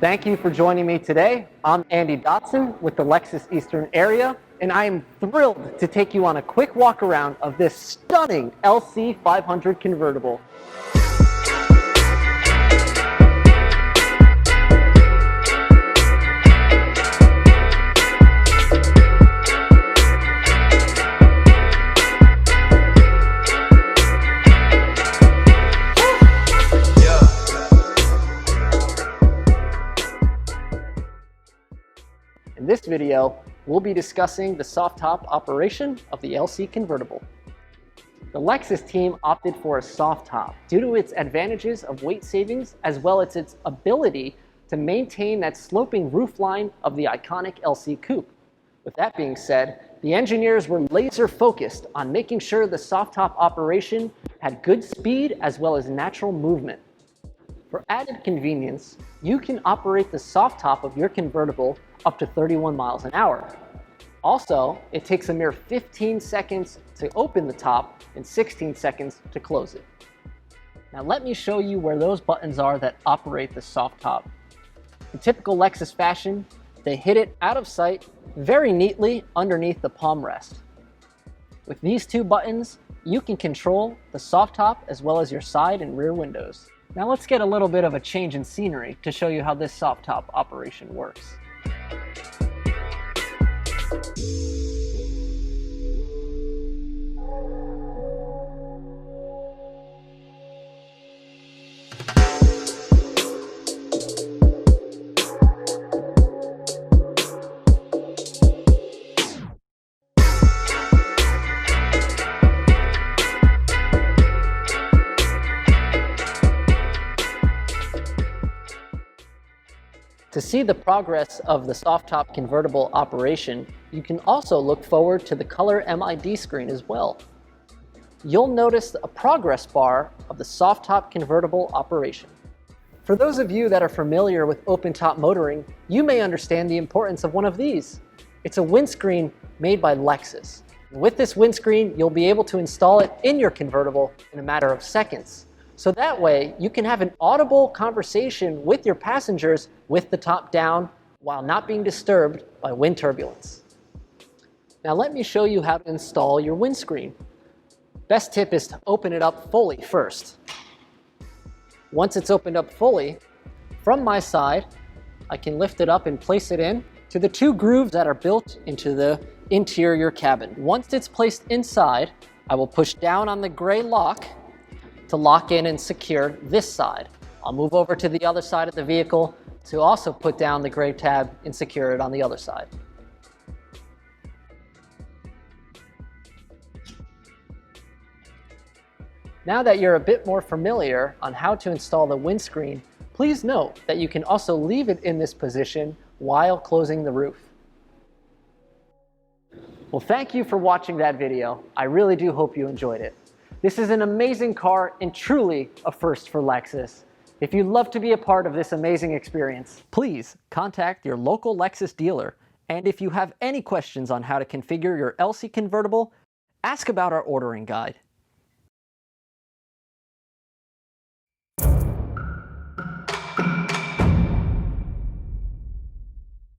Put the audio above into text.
Thank you for joining me today. I'm Andy Dotson with the Lexus Eastern area, and I am thrilled to take you on a quick walk around of this stunning LC 500 convertible. In this video, we'll be discussing the soft top operation of the LC convertible. The Lexus team opted for a soft top due to its advantages of weight savings as well as its ability to maintain that sloping roofline of the iconic LC coupe. With that being said, the engineers were laser focused on making sure the soft top operation had good speed as well as natural movement. For added convenience, you can operate the soft top of your convertible up to 31 miles an hour. Also, it takes a mere 15 seconds to open the top and 16 seconds to close it. Now let me show you where those buttons are that operate the soft top. In typical Lexus fashion, they hit it out of sight very neatly underneath the palm rest. With these two buttons, you can control the soft top as well as your side and rear windows. Now let's get a little bit of a change in scenery to show you how this soft top operation works. To see the progress of the soft top convertible operation, you can also look forward to the color MID screen as well. You'll notice a progress bar of the soft top convertible operation. For those of you that are familiar with open top motoring, you may understand the importance of one of these. It's a windscreen made by Lexus. With this windscreen, you'll be able to install it in your convertible in a matter of seconds. So that way, you can have an audible conversation with your passengers with the top down while not being disturbed by wind turbulence. Now let me show you how to install your windscreen. Best tip is to open it up fully first. Once it's opened up fully, from my side, I can lift it up and place it in to the two grooves that are built into the interior cabin. Once it's placed inside, I will push down on the gray lock to lock in and secure this side. I'll move over to the other side of the vehicle to also put down the gray tab and secure it on the other side. Now that you're a bit more familiar on how to install the windscreen, please note that you can also leave it in this position while closing the roof. Well, thank you for watching that video. I really do hope you enjoyed it. This is an amazing car and truly a first for Lexus. If you'd love to be a part of this amazing experience, please contact your local Lexus dealer. And if you have any questions on how to configure your LC convertible, ask about our ordering guide.